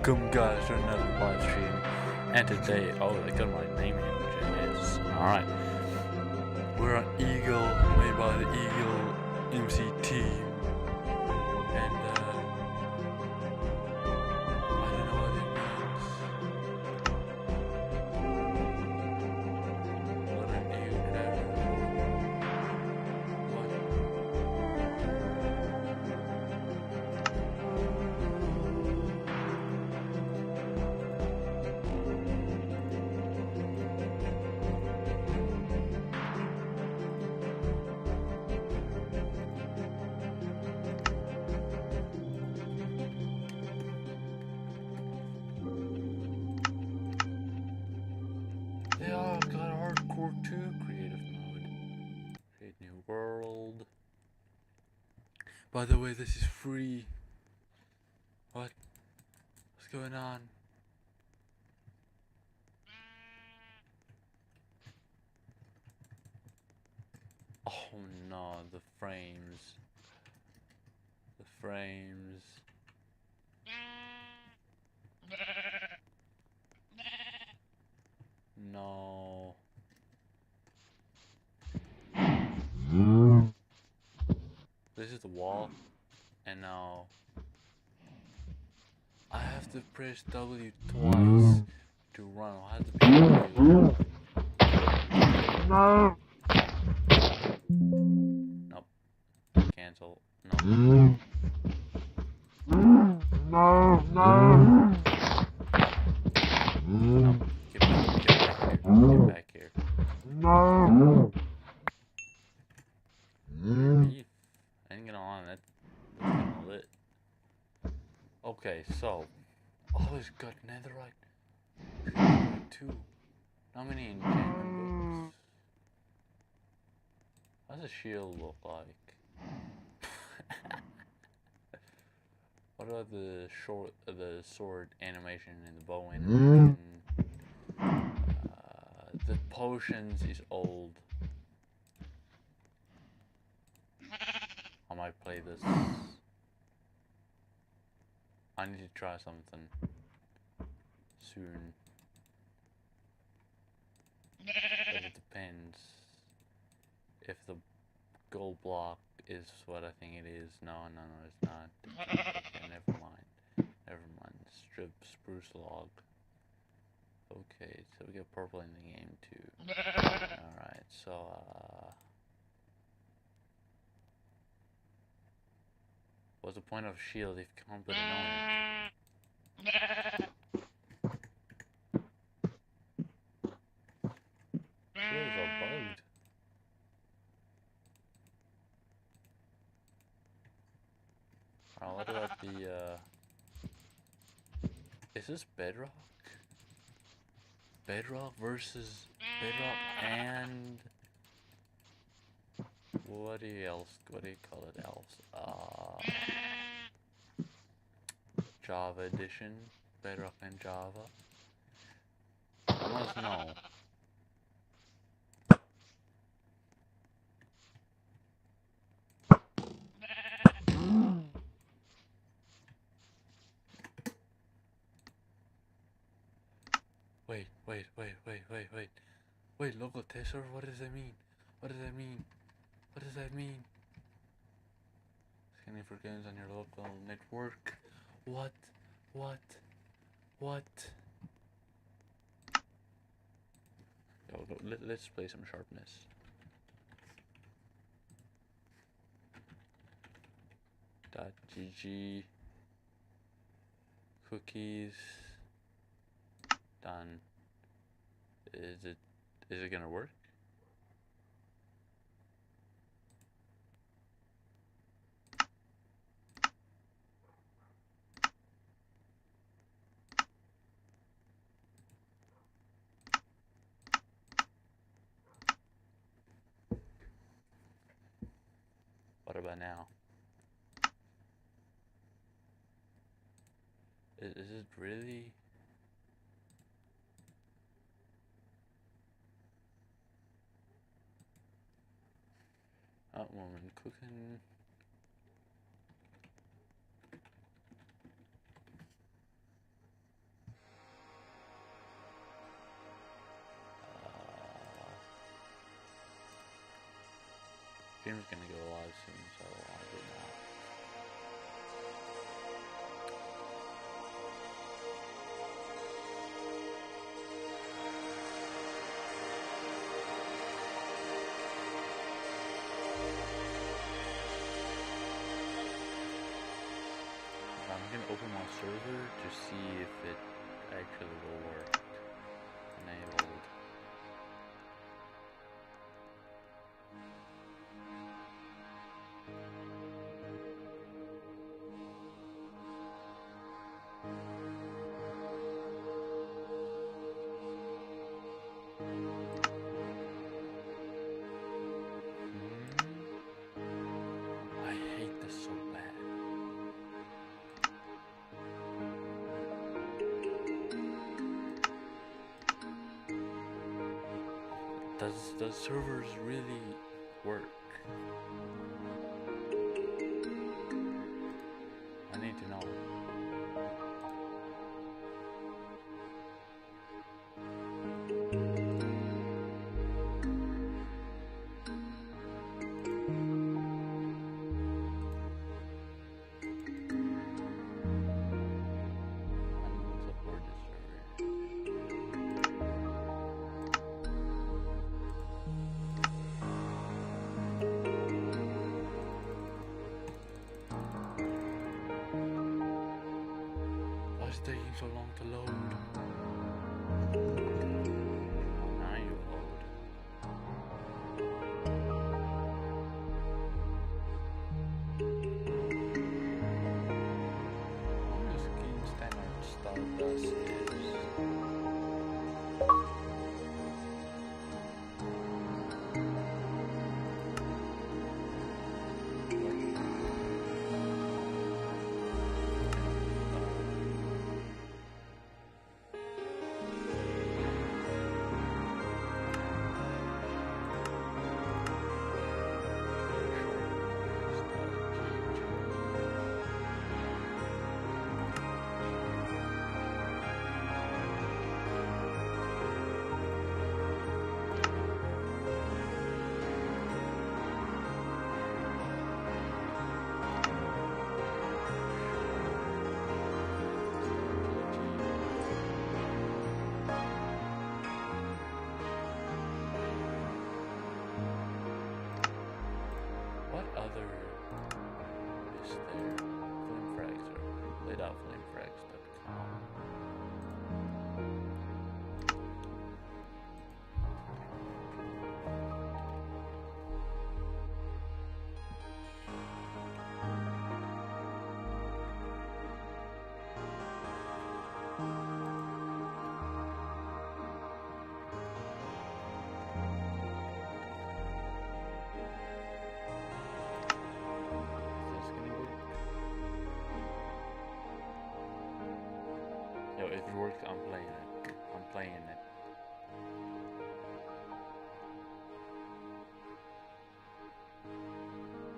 Welcome guys to another live stream, and today, they got my name in, yes, alright, we're on Eagle, made by the Eagle MC team, and I don't know what it means. What a new They all got hardcore 2 creative mode. Create new world. By the way, this is free. What? What's going on? Oh no, the frames. The frames. No. This is the wall, and now I have to press W twice to run. I have to be W. No. Nope. Cancel. No. No. No. Nope. Get back here. No. Beef. I ain't gonna lie, that's kinda lit. Okay, so. Oh, it's got netherite. 2. How many enchantment books? How does a shield look like? What about the sword animation and the bow animation? The potions is old. I might play this. I need to try something soon. But it depends. If the gold block is what I think it is. No, it's not. Okay, never mind. Strip spruce log. Okay, so we get purple in the game too. Alright, so what's the point of shield if you can't put it on? Shields are bugged. What about the is this bedrock? Bedrock versus bedrock and what do you call it else? Java edition, bedrock and Java. I must know. Wait, local test server, what does that mean? What does that mean? Scanning for games on your local network. What? Let's play some sharpness. .gg cookies done. Is it gonna work? What about now? Is it really? Woman cooking. stream's gonna go live soon, so I'll do that. I'm gonna open my server to see if it actually will work. Enabled. I hate this so bad. Does servers really work? I need to know. Unsupported server. Why is it taking so long to load? Now you load. What is King Standard Stardust is? What other is there? Flamefrags or layoutflamefrags.com. Is this gonna work? Yo, if it works, I'm playing it. I'm playing it.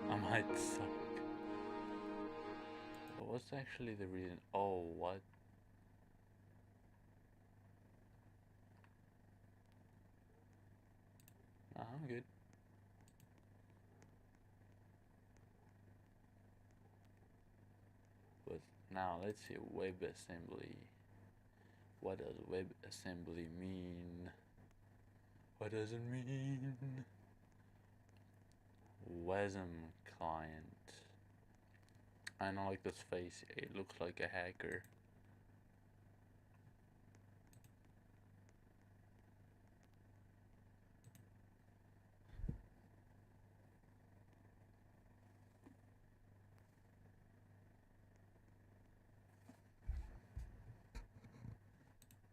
I might suck. But what's actually the reason? Oh, what? Nah, I'm good. But now let's see WebAssembly. What does WebAssembly mean? What does it mean? WASM client. I don't like this face. It looks like a hacker.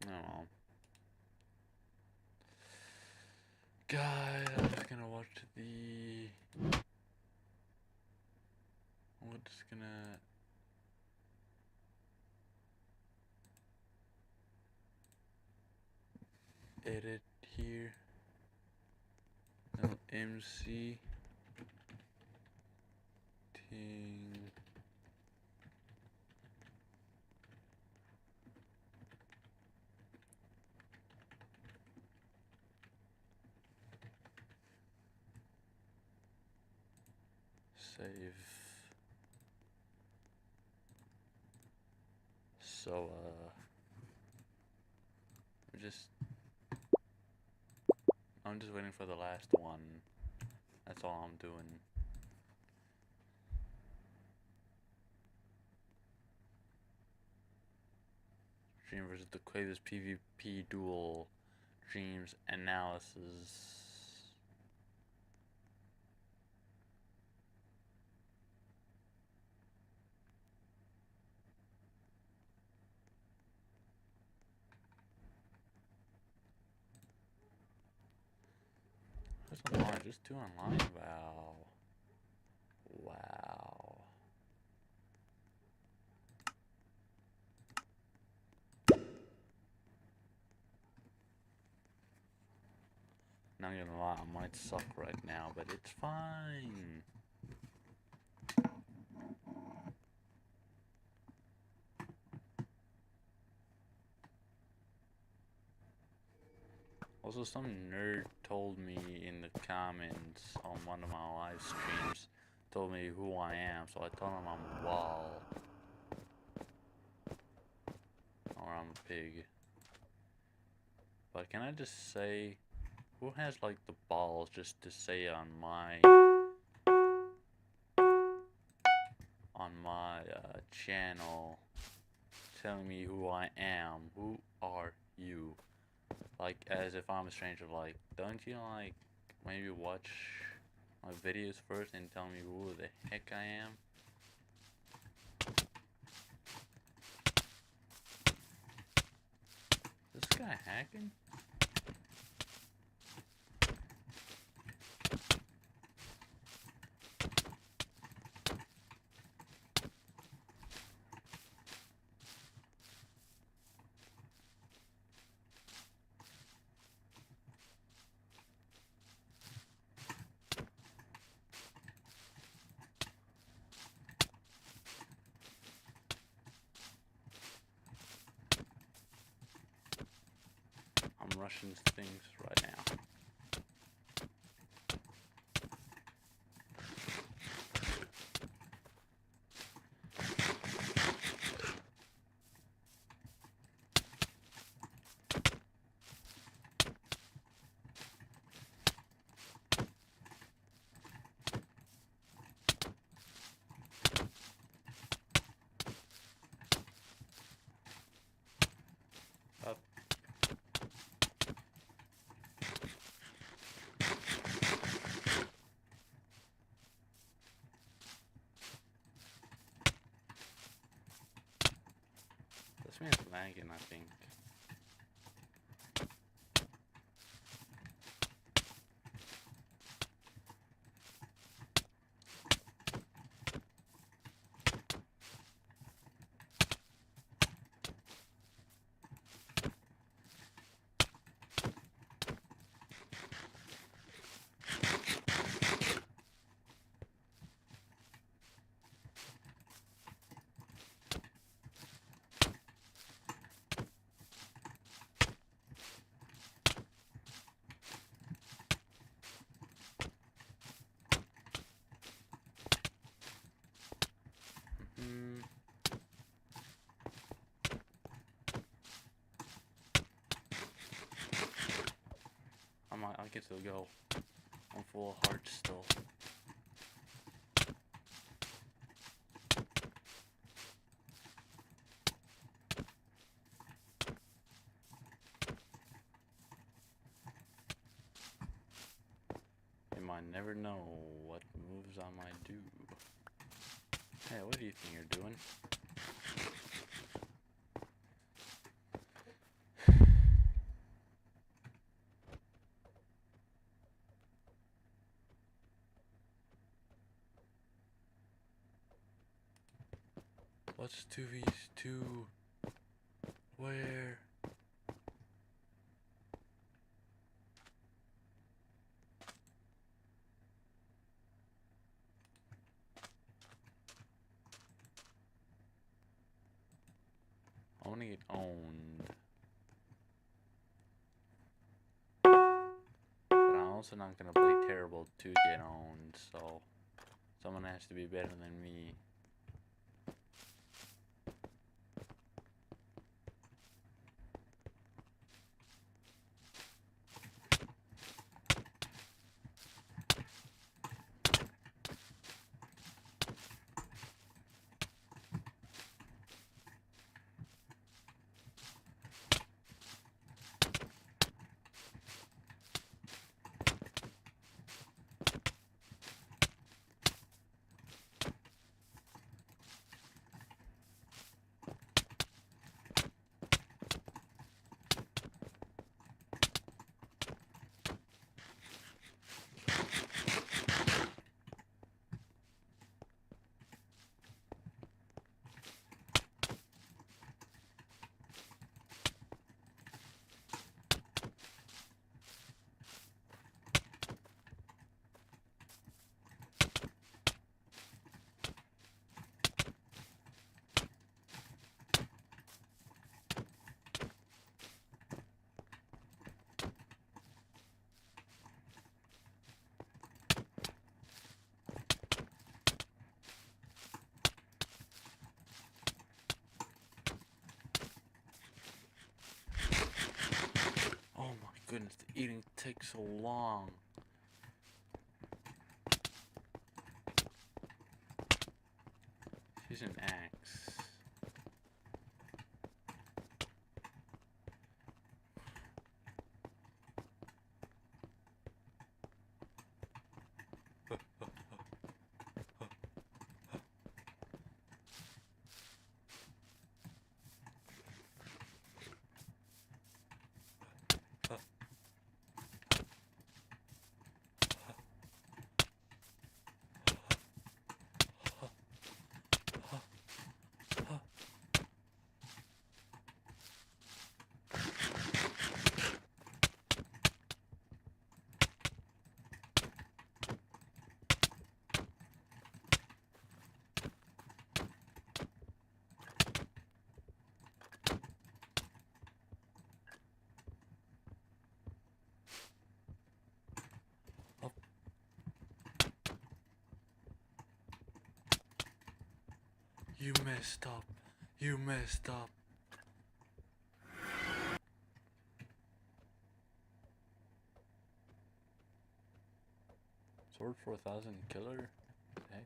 Oh well. Guys, I'm just gonna watch the. I'm just gonna. Edit here. MC. Ting. Save. So, I'm just waiting for the last one. That's all I'm doing. Dream versus the Quavers PvP duel. Dreams analysis. Just online, just two online. Wow. Wow. Not gonna lie, I might suck right now, but it's fine. Also, some nerd told me in the comments on one of my live streams, told me who I am, so I told him I'm Wall. Or I'm a pig. But can I just say, who has like the balls just to say on my channel, telling me who I am? Who are you? Like, as if I'm a stranger. Like, don't you like maybe watch my videos first and tell me who the heck I am? Is this guy hacking? I'm rushing things right now. Up. This man's lagging, I think. I get to go. I'm full of hearts still. You might never know what moves I might do. Hey, what do you think you're doing? What's 2v2? Where? I wanna get owned. But I'm also not gonna play terrible to get owned, so Someone has to be better than me. Oh my goodness, the eating takes so long. She's an axe. You messed up. You messed up. Sword for 1,000 killer? Heck.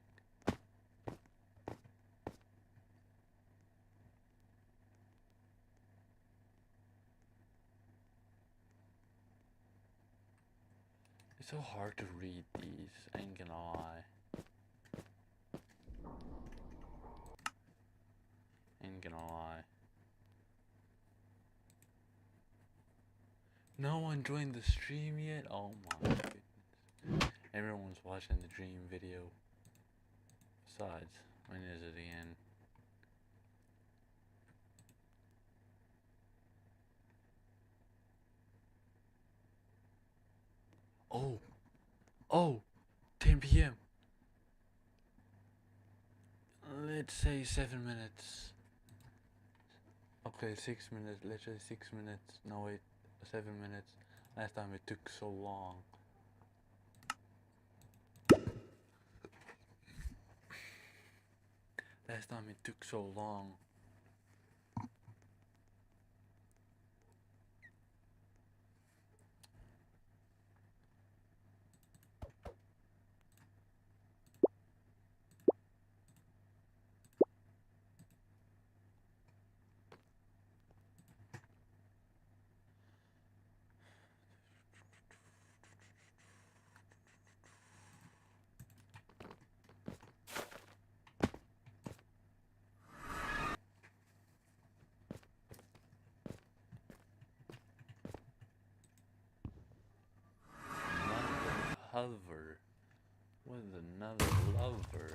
It's so hard to read these, I ain't gonna lie. Ain't gonna lie. No one joined the stream yet? Oh my goodness. Everyone's watching the dream video. Besides, when is it again? Oh, 10 p.m. Let's say 7 minutes. Okay, 6 minutes. Let's say 6 minutes. No, wait, 7 minutes. Last time it took so long. Last time it took so long. Hover with another lover.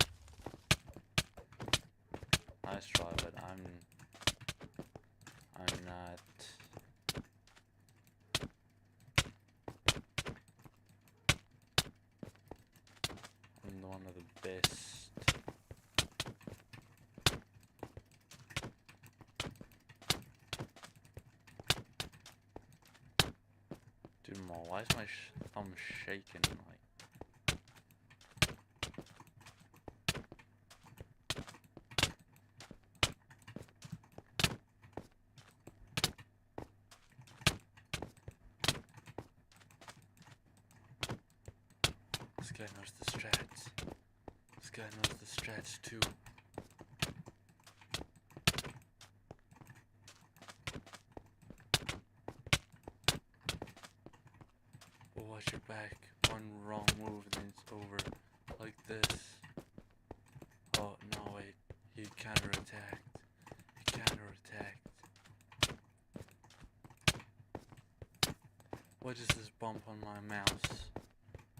Nice try, but I'm not. I'm one of the best. Dude, why is my thumb shaking? Like, This guy knows the strats. This guy knows the strats too. But watch your back. One wrong move and it's over. Like this. Oh no, wait. He counterattacked. He counterattacked. What is this bump on my mouse?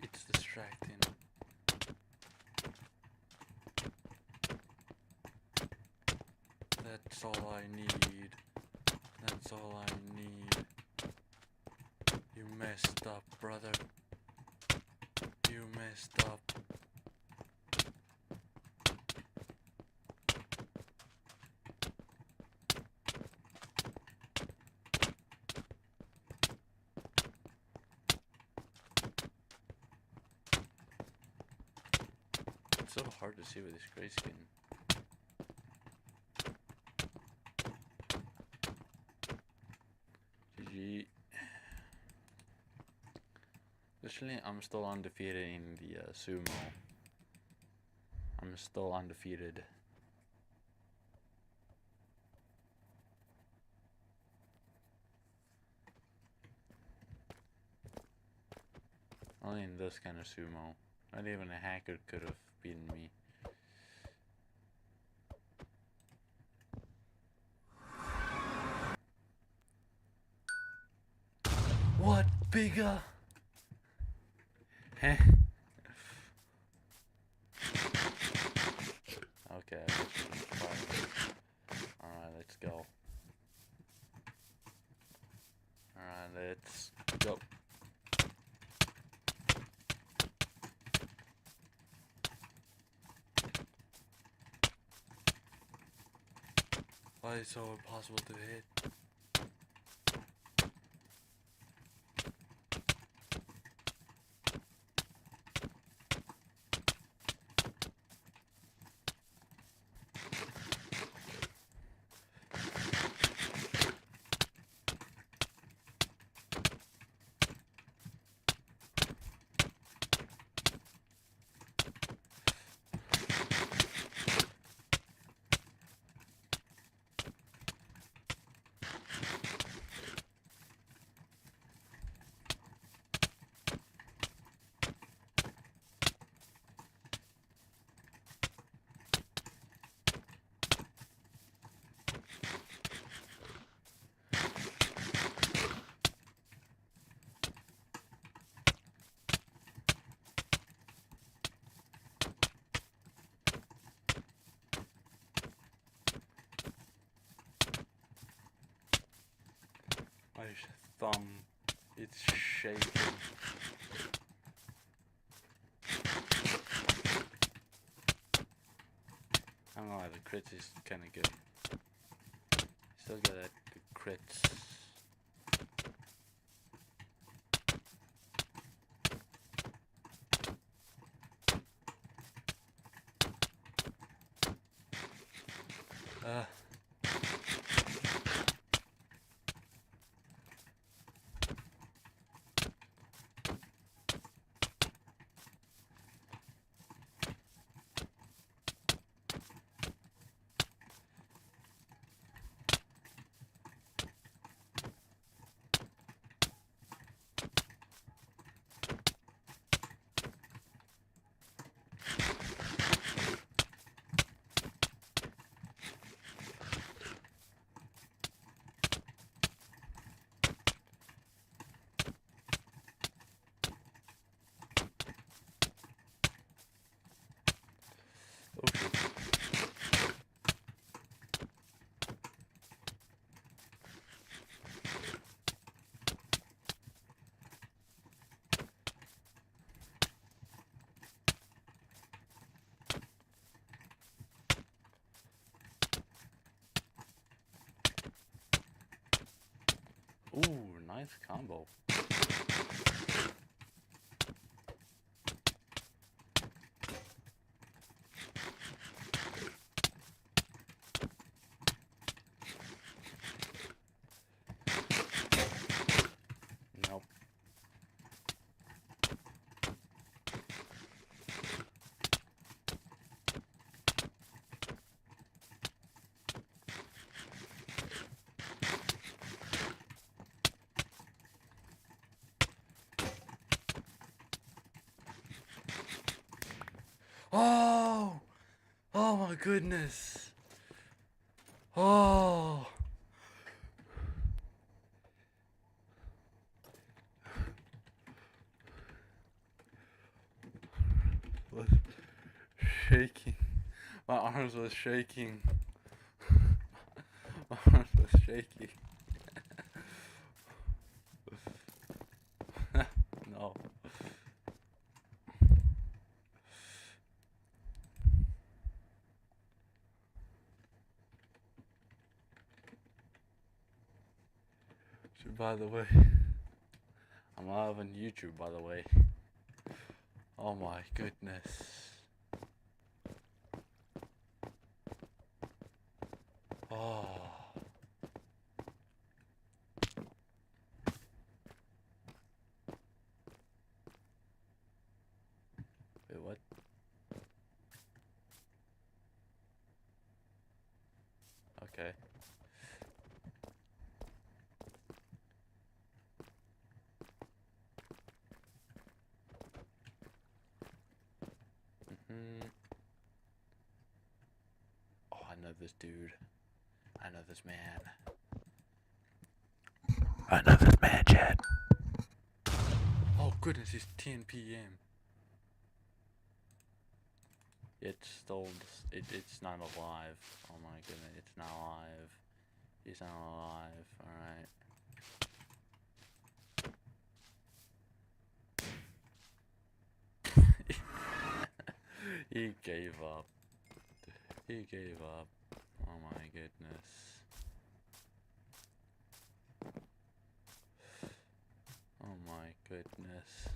It's distracting. That's all I need. That's all I need. You messed up, brother. You messed up. It's so hard to see with this gray skin. GG. Literally, I'm still undefeated in the sumo. I'm still undefeated. Only in this kind of sumo. Not even a hacker could have beaten me. What bigger? Heh. Okay. Alright, let's go. Alright, let's go. Why is it so impossible to hit? My thumb, it's shaking. I don't know why the crits is kinda good. Still got that good crits. Ooh, nice combo. Nope. Oh my goodness. Oh. Was shaking. My arms was shaking. My arms was shaking. No. So by the way, I'm live on YouTube, by the way. Oh my goodness. Oh. Wait, what? Okay. Oh, I know this dude. I know this man. I know this man, Chad. Oh goodness, it's 10 p.m. It's still, it's not alive. Oh my goodness, it's not alive. He's not alive, alright. He gave up. He gave up. Oh my goodness. Oh my goodness.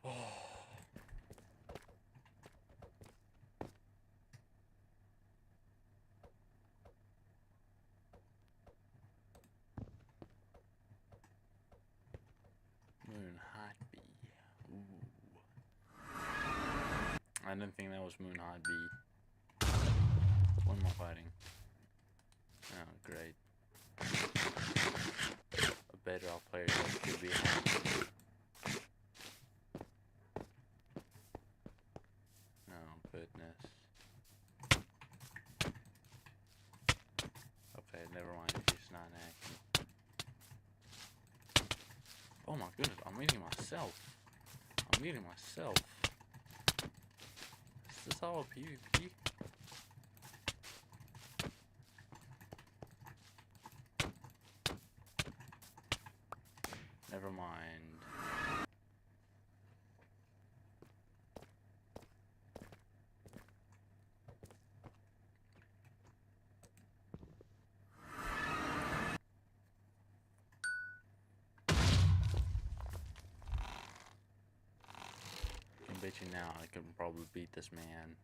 Oh. Moon Hot Bee. Ooh. I didn't think that was Moon Hot Bee. What am I fighting? Oh, great. A bedrock player that could be happy. Oh, goodness. Okay, never mind. He's not acting. Oh my goodness, I'm eating myself. I'm eating myself. Is this all a PvP? Never mind. I bet you now I can probably beat this man.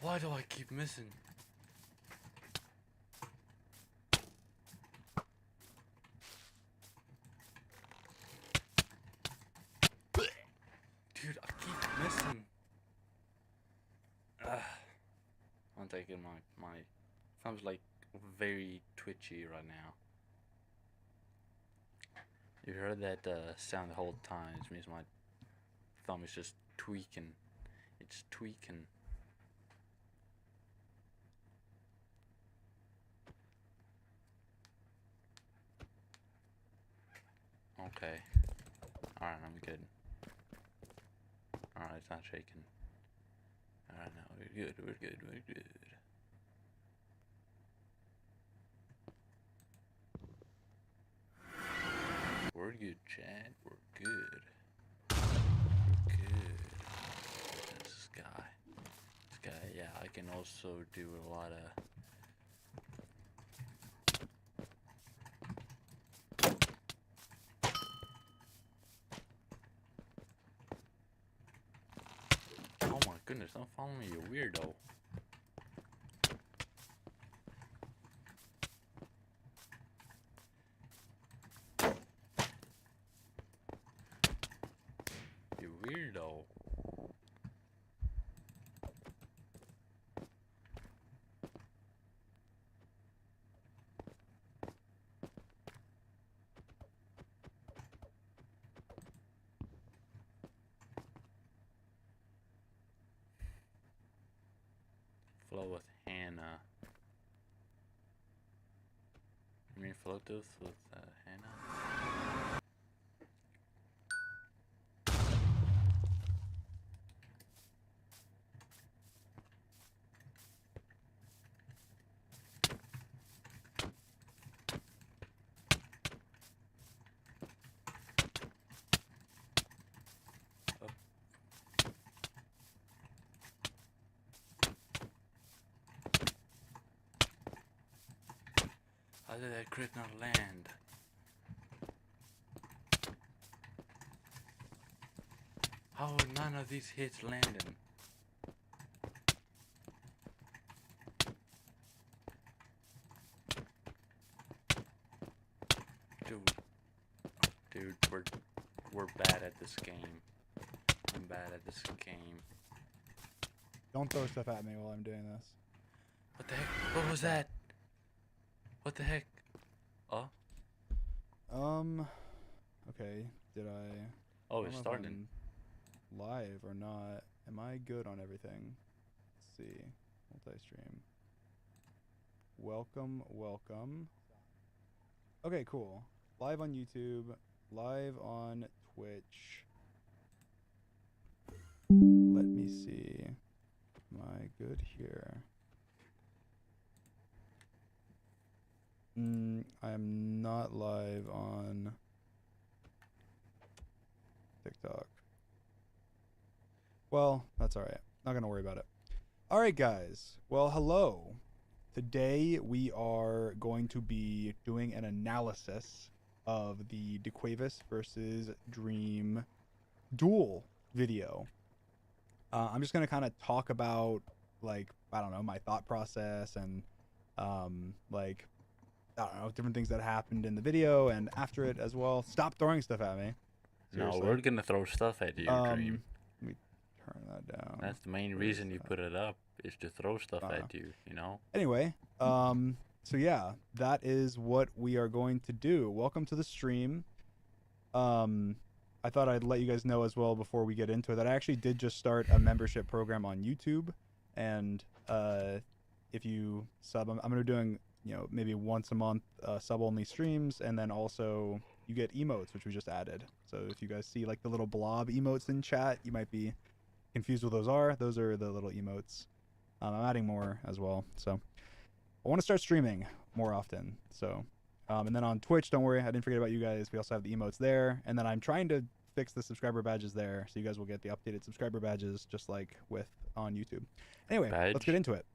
Why do I keep missing? Dude, I keep missing. I'm taking my thumb's like very twitchy right now. You heard that sound the whole time. It means my thumb is just tweaking. It's tweaking. Okay. Alright, I'm good. Alright, it's not shaking. Alright, no, we're good, we're good, we're good. We're good, Chad. We're good. We're good. This guy. This guy, yeah, I can also do a lot of... Oh my goodness, don't follow me, you weirdo. You weirdo. Flow with Hannah. You mean flow this with Hannah? How did that crit not land? How are none of these hits landing? Dude, we're bad at this game. I'm bad at this game. Don't throw stuff at me while I'm doing this. What the heck? What was that? What the heck? Oh? Okay, did I... Oh, I it's don't know if starting. I'm live or not. Am I good on everything? Let's see. Multi-stream. Welcome. Okay, cool. Live on YouTube. Live on Twitch. Let me see. Am I good here? I'm not live on TikTok. Well, that's all right. Not going to worry about it. All right, guys. Well, hello. Today we are going to be doing an analysis of the DeQuavis versus Dream duel video. I'm just going to kind of talk about, like, I don't know, my thought process and, like, I don't know, different things that happened in the video and after it as well. Stop throwing stuff at me. Seriously. No, we're gonna throw stuff at you, Dream. Let me turn that down. That's the main reason you put it up, is to throw stuff at you, you know? Anyway, so yeah, that is what we are going to do. Welcome to the stream. I thought I'd let you guys know as well before we get into it that I actually did just start a membership program on YouTube, and if you sub, I'm gonna be doing, you know, maybe once a month sub only streams, and then also you get emotes, which we just added. So if you guys see like the little blob emotes in chat, you might be confused what those are. Those are the little emotes. I'm adding more as well, so I want to start streaming more often. So and then on Twitch, don't worry, I didn't forget about you guys. We also have the emotes there, and then I'm trying to fix the subscriber badges there, so you guys will get the updated subscriber badges just like with on YouTube. Anyway, let's get into it.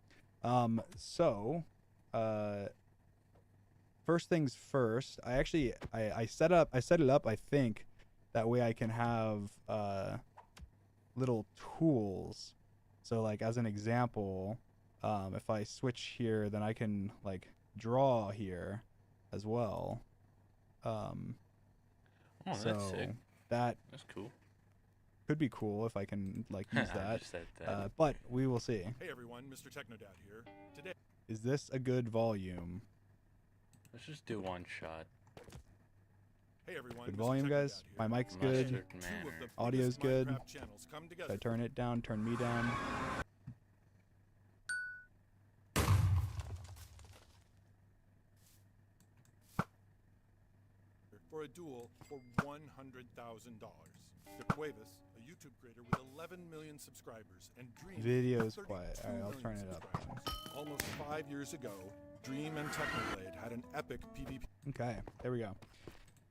First things first, I set it up, I think, that way I can have little tools. So like as an example, if I switch here, then I can like draw here as well. Oh, so that's sick. That's cool. Could be cool if I can like use that. Just said that. But we will see. Hey everyone, Mr. Technodad here. Today Is this a good volume? Let's just do one shot. Hey everyone, Good Mr. volume, Technodad guys. here. My mic's Mustard good. manner. Two of the Audio's biggest good. Minecraft channels come Should together I turn it down? Turn me down? for a duel for $100,000. DeQuavis, a YouTube creator with 11 million subscribers, and Dream, Video's 32 quiet. All right, I'll million turn it up. subscribers. Almost 5 years ago, Dream and Technoblade had an epic PvP. Okay, there we go.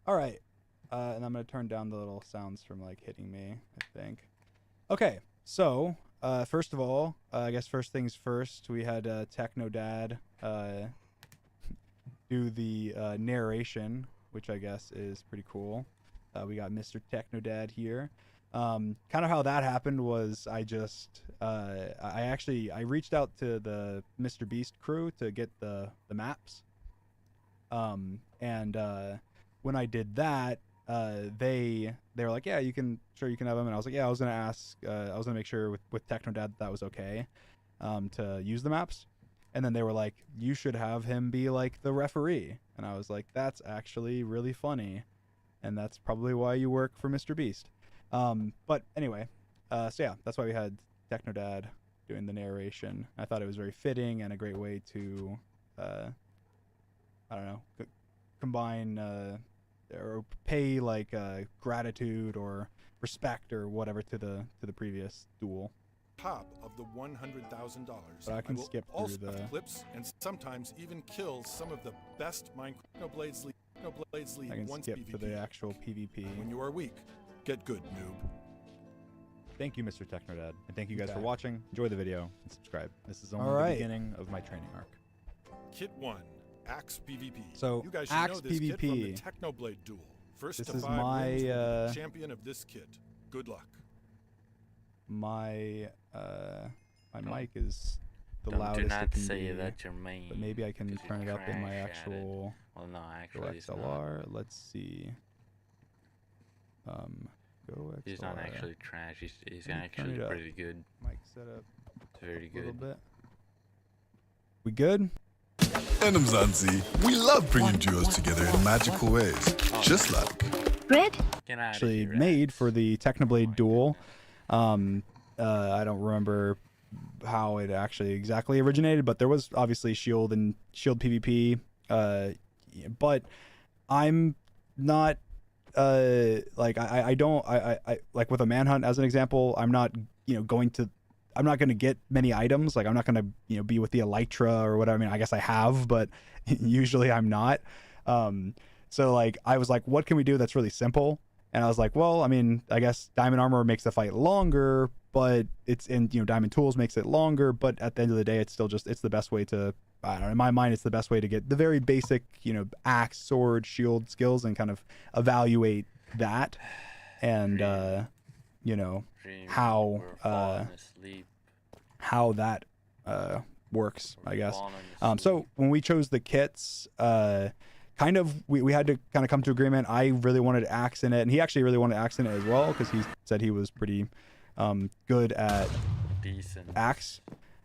All right. And I'm gonna turn down the little sounds from like hitting me, I think. Okay, so first of all, I guess first things first, we had Techno Dad do the narration, which I guess is pretty cool. We got Mr. Techno Dad here. Kind of how that happened was I reached out to the Mr. Beast crew to get the maps. And when I did that, they were like, yeah, you can have them. And I was like, yeah, I was gonna make sure with Techno Dad that was okay to use the maps. And then they were like, you should have him be like the referee. And I was like, that's actually really funny. And that's probably why you work for Mr. Beast. But anyway, so yeah, that's why we had Techno Dad doing the narration. I thought it was very fitting and a great way to, I don't know, combine or pay like gratitude or respect or whatever to the previous duel. Top of the $100,000. But I can will skip also through the clips and sometimes even kill some of the best Blades League I can once skip PvP. to the actual PvP. When you are weak, get good, noob. Thank you, Mr. Technodad, and thank you guys Okay. for watching. Enjoy the video and subscribe. This is only All the right. beginning of my training arc. Kit 1, Axe PvP. So, you guys should Axe know this kit from the PvP. Technoblade duel. First This to is 5 my, wins will be the champion of this kit. Good luck. My Don't- mic is the Do loudest not it can say be, that you're mean. but maybe I can 'cause you turn it up in my crash at it. actual Well, no, Go actually, it's not. XLR. Let's see. Go XLR. He's not actually trash. He's Let me turn actually it up. pretty good. Mic setup It's very a little good. bit. We good? Venom Zanzi, we love bringing duos together in magical ways, just like Red? Get out Actually of here, made Axe. for the Technoblade my duel. goodness. I don't remember how it actually exactly originated, but there was obviously Shield and Shield PvP. But I'm not like I don't like with a manhunt as an example. I'm not going to get many items. Like I'm not going to be with the Elytra or whatever. I mean, I guess I have, but usually I'm not. So like I was like, what can we do that's really simple? And I was like, well, I mean, I guess diamond armor makes the fight longer, but diamond tools makes it longer, but at the end of the day, it's still it's the best way to, I don't know, in my mind, it's the best way to get the very basic, axe, sword, shield skills and kind of evaluate that. And, Dream, how, we're falling asleep. how that works, I We're guess. falling So asleep. when we chose the kits, kind of we had to kind of come to agreement. I really wanted Axe in it, and he actually really wanted Axe in it as well because he said he was pretty good at Decent. Axe.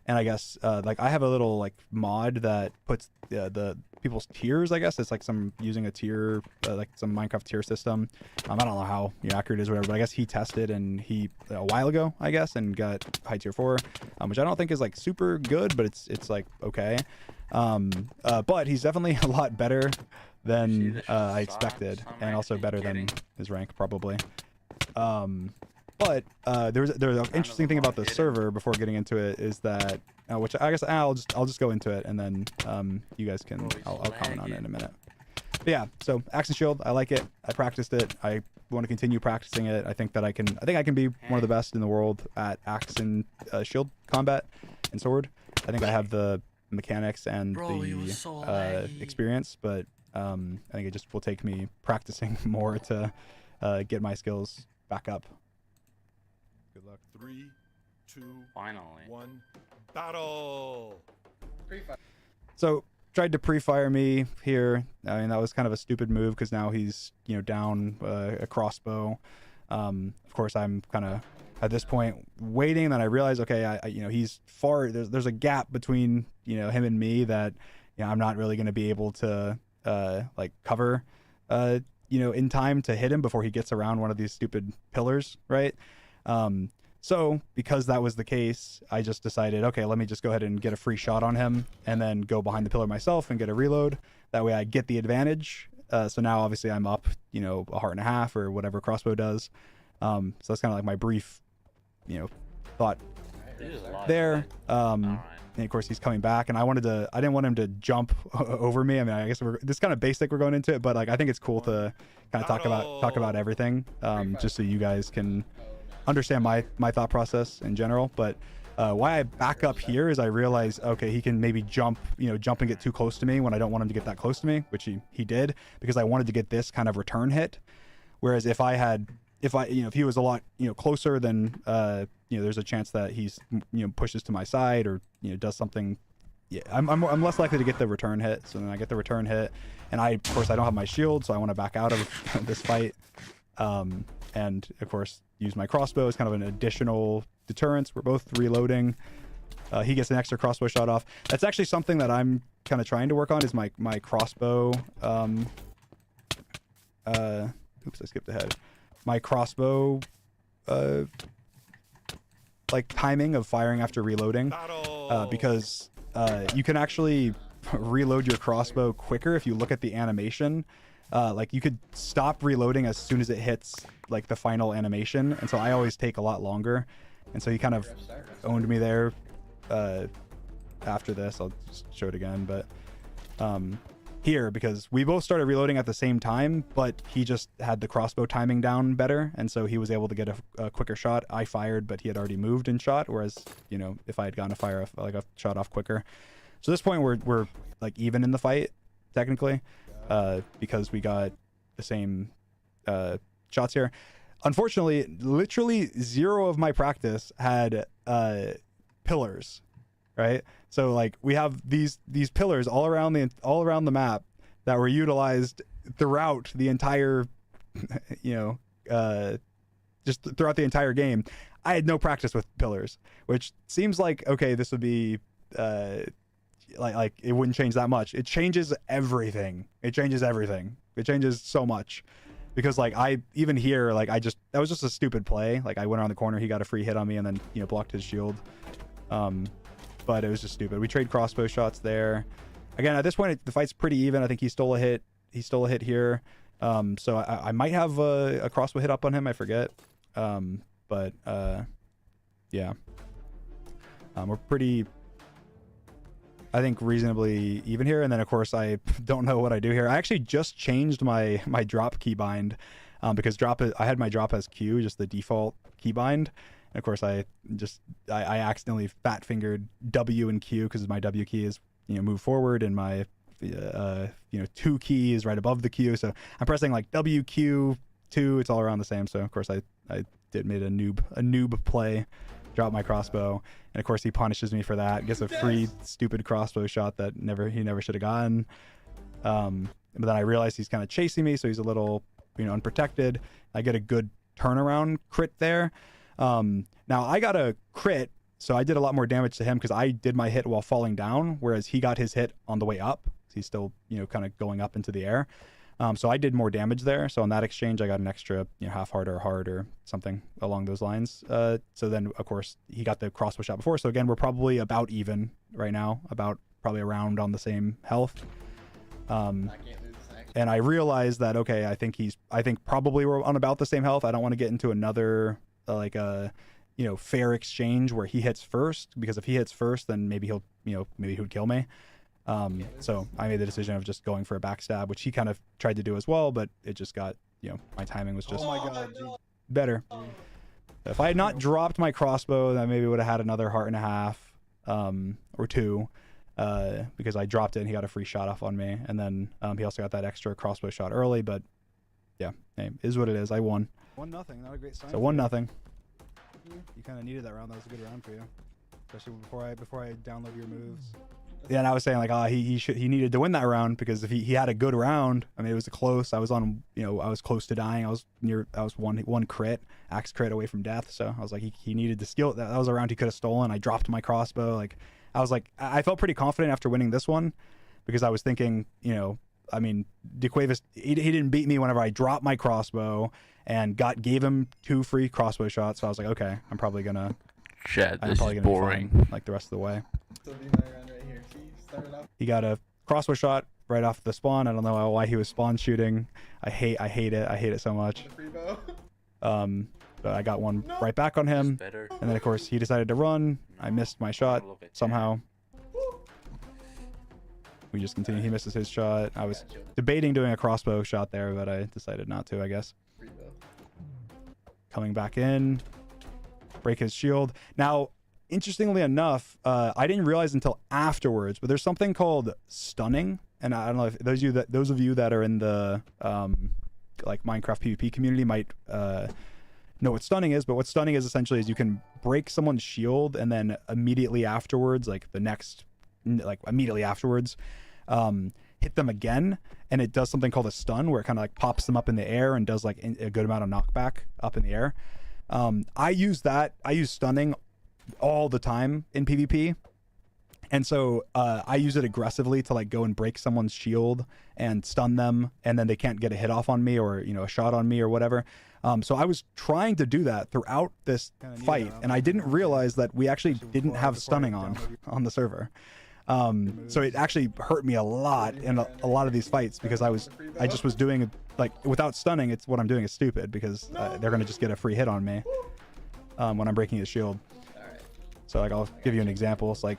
And I guess like I have a little like mod that puts the people's tiers. I guess it's like using a tier like some Minecraft tier system. I don't know how accurate it is, or whatever. But I guess he tested and he a while ago, I guess, and got high tier 4, which I don't think is like super good, but it's like okay. But he's definitely a lot better than the I shots expected, I'm and also actually better getting? than his rank probably. But there's an interesting thing about the server before getting into it is that which I guess I'll just go into it and then you guys can I'll comment on it in a minute. But yeah, so Axe and Shield, I like it. I practiced it. I want to continue practicing it. I think I can be one of the best in the world at Axe and Shield combat and sword. I think I have the mechanics and Bro, he was so the laggy. experience, but I think it just will take me practicing more to get my skills back up. Good luck. 3, 2, Finally. 1, battle! So tried to pre-fire me here. I mean, that was kind of a stupid move because now he's down a crossbow. Of course, I'm kind of at this point waiting. And then I realize, okay, he's far. There's a gap between him and me that I'm not really going to be able to like cover in time to hit him before he gets around one of these stupid pillars, right? So because that was the case, I just decided, okay, let me just go ahead and get a free shot on him and then go behind the pillar myself and get a reload. That way I get the advantage. So now obviously I'm up, a heart and a half or whatever crossbow does. So that's kind of like my brief, thought He's alive, there. right? Alright. And of course he's coming back, and I didn't want him to jump over me. I mean, I guess this is kind of basic we're going into it, but like I think it's cool to kind of talk about everything, just so you guys can understand my thought process in general. But why I back up here is I realize, okay, he can maybe jump and get too close to me when I don't want him to get that close to me, which he did, because I wanted to get this kind of return hit. Whereas if he was a lot closer, then there's a chance that he's pushes to my side or does something. Yeah, I'm less likely to get the return hit. So then I get the return hit, and of course I don't have my shield, so I want to back out of this fight. And of course use my crossbow as kind of an additional deterrence. We're both reloading. He gets an extra crossbow shot off. That's actually something that I'm kind of trying to work on, is my crossbow. Oops, I skipped ahead. My crossbow like timing of firing after reloading, because you can actually reload your crossbow quicker if you look at the animation. Like you could stop reloading as soon as it hits like the final animation, and so I always take a lot longer, and so he kind of owned me there. After this I'll just show it again, but here, because we both started reloading at the same time, but he just had the crossbow timing down better, and so he was able to get a quicker shot. I fired, but he had already moved and shot, whereas if I had gotten a shot off quicker. So at this point we're like even in the fight technically, because we got the same shots here. Unfortunately, literally zero of my practice had pillars, right? So like we have these pillars all around the map that were utilized throughout the entire just throughout the entire game. I had no practice with pillars, which seems like, okay, this would be like it wouldn't change that much. It changes everything. It changes so much, because like even here, like that was just a stupid play. Like I went around the corner, he got a free hit on me, and then blocked his shield. But it was just stupid. We trade crossbow shots there. Again, at this point the fight's pretty even. I think he stole a hit here. So I might have a crossbow hit up on him, I forget. But yeah, we're pretty, I think, reasonably even here. And then of course I don't know what I do here. I actually just changed my drop keybind, because I had my drop as Q, just the default keybind. And of course I accidentally fat fingered W and Q, because my W key is move forward, and my 2 key is right above the Q. So I'm pressing like W, Q, 2. It's all around the same. So of course I made a noob play, drop my crossbow, and of course he punishes me for that. Gets a free stupid crossbow shot that he never should have gotten. But then I realize he's kind of chasing me, so he's a little unprotected. I get a good turnaround crit there. Now I got a crit, so I did a lot more damage to him because I did my hit while falling down, whereas he got his hit on the way up. He's still kind of going up into the air. So I did more damage there. So on that exchange, I got an extra half heart or something along those lines. So then of course he got the crossbow shot before. So again, we're probably about even right now, probably around on the same health. And I realized that, okay, I think probably we're on about the same health. I don't want to get into another fair exchange where he hits first, because if he hits first, then maybe he would kill me. So I made the decision of just going for a backstab, which he kind of tried to do as well, but it just got, my timing was just better. If I had not dropped my crossbow, then maybe would have had another heart and a half, or 2, because I dropped it and he got a free shot off on me. And then, he also got that extra crossbow shot early, but yeah, hey, is what it is. I won. 1-0, not a great sign. So 1-0. You kind of needed that round. That was a good round for you, especially before I download your moves. Yeah, and I was saying like, he needed to win that round, because if he had a good round, I mean, it was close. I was on, I was close to dying. I was one crit, axe crit away from death. So I was like, he needed to steal. That was a round he could have stolen. I dropped my crossbow. Like, I was like, I felt pretty confident after winning this one, because I was thinking, I mean, DeQuavis, he didn't beat me whenever I dropped my crossbow and gave him 2 free crossbow shots. So I was like, okay, I'm probably gonna is boring. Be fine, like the rest of the way. He got a crossbow shot right off the spawn. I don't know why he was spawn shooting. I hate it. I hate it so much. But I got one right back on him. And then of course he decided to run. I missed my shot somehow. We just continue. He misses his shot. I was debating doing a crossbow shot there, but I decided not to, I guess. Coming back in. Break his shield. Now, interestingly enough, I didn't realize until afterwards, but there's something called stunning. And I don't know if those of you that are in the like Minecraft PvP community might know what stunning is, but what stunning is essentially is you can break someone's shield and then immediately afterwards, immediately afterwards, hit them again, and it does something called a stun where it kind of like pops them up in the air and does like a good amount of knockback up in the air. I use stunning all the time in PvP. And so I use it aggressively to like go and break someone's shield and stun them, and then they can't get a hit off on me or a shot on me or whatever. So I was trying to do that throughout this fight, and I didn't realize that we actually didn't have stunning on the server. So it actually hurt me a lot in a lot of these fights because I just was doing like without stunning. It's what I'm doing is stupid because they're gonna just get a free hit on me when I'm breaking his shield. So like I'll give you an example. It's like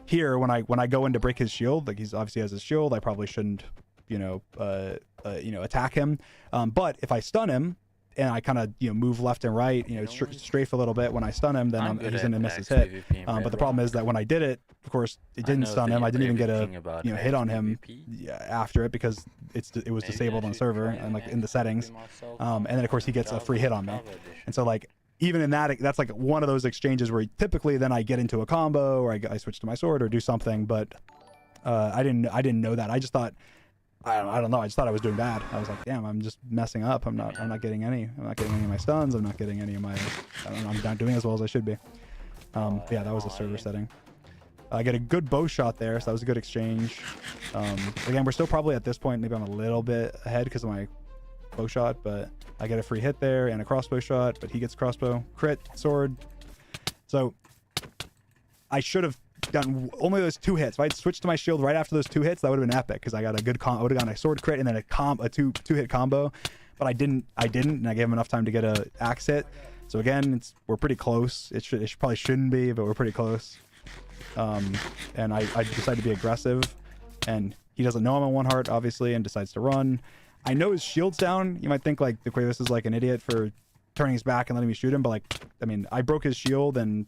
here when I go in to break his shield, like he's obviously has his shield, I probably shouldn't attack him. But if I stun him and I kind of move left and right, strafe a little bit when I stun him, then he's gonna miss his hit. But the problem is that when I did it, of course, it didn't stun him. I didn't even get a hit on him after it because it was disabled on the server and like in the settings. And then of course he gets a free hit on me. And so like even in that's like one of those exchanges where typically then I get into a combo or I switch to my sword or do something. But I didn't know that. I just thought. I don't know. I just thought I was doing bad. I was like, damn, I'm just messing up. I'm not getting any of my stuns. I'm not getting any of my. I'm not doing as well as I should be. Yeah, that was a server setting. I get a good bow shot there, so that was a good exchange. Again, we're still probably at this point. Maybe I'm a little bit ahead because of my bow shot, but I get a free hit there and a crossbow shot. But he gets crossbow, crit, sword. So I should have gotten only those 2 hits. If I'd switched to my shield right after those 2 hits, that would have been epic because I got a good I would have gotten a sword crit and then a two-hit combo. But I didn't, and I gave him enough time to get a axe hit. So again, we're pretty close. It probably shouldn't be, but we're pretty close. And I decided to be aggressive, and he doesn't know I'm on 1 heart, obviously, and decides to run. I know his shield's down. You might think like the Quavis is like an idiot for turning his back and letting me shoot him, but like, I mean, I broke his shield, and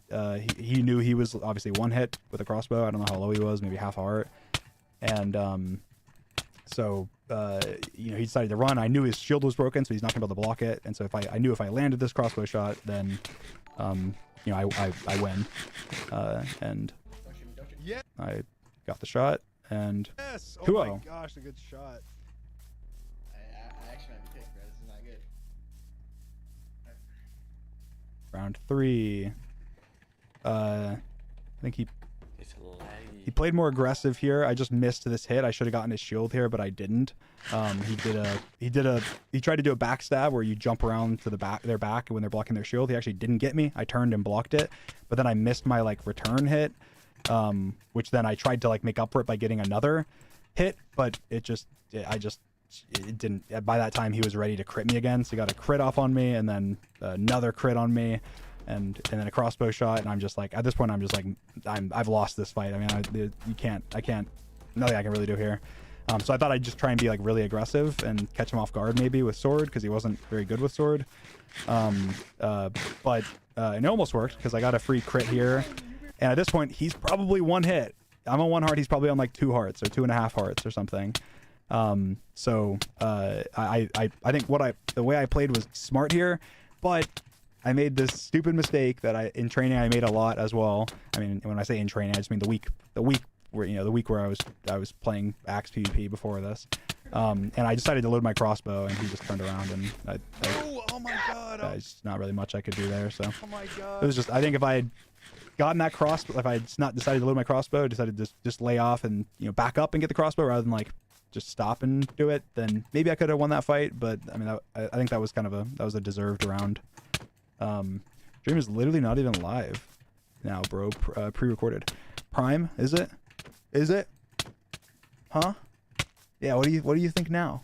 he knew he was obviously 1 hit with a crossbow. I don't know how low he was, maybe half a heart. And so he decided to run. I knew his shield was broken, so he's not gonna be able to block it. And so I knew if I landed this crossbow shot, then I win. And I got the shot, and Yes! Oh 2-0. my gosh, a good shot. I actually might be kicked, bro. This is not good. Round 3. I think It's he played more aggressive here. I just missed this hit. I should have gotten his shield here, but I didn't. He tried to do a backstab where you jump around to their back when they're blocking their shield. He actually didn't get me. I turned and blocked it, but then I missed my like return hit, which then I tried to like make up for it by getting another hit, but it didn't. By that time he was ready to crit me again, so he got a crit off on me and then another crit on me, and then a crossbow shot, and I'm just like, at this point I'm just like, I've lost this fight. I mean, I can't nothing I can really do here. So I thought I'd just try and be like really aggressive and catch him off guard maybe with sword, because he wasn't very good with sword. But it almost worked because I got a free crit here, and at this point he's probably 1 hit. I'm on 1 heart, he's probably on like 2 hearts or 2.5 hearts or something. So I think the way I played was smart here, but I made this stupid mistake that in training I made a lot as well. I mean, when I say in training, I just mean the week where I was playing Axe PvP before this. And I decided to load my crossbow, and he just turned around, and Oh my god. there's not really much I could do there. So Oh my god. it was just, I think if I had gotten that crossbow, if I had not decided to load my crossbow, decided to just lay off and back up and get the crossbow rather than like just stop and do it, then maybe I could have won that fight. But I mean, I think that was a deserved round. Stream is literally not even live now, bro. Pre-recorded. Prime, is it? Is it? Huh? Yeah. What do you think now?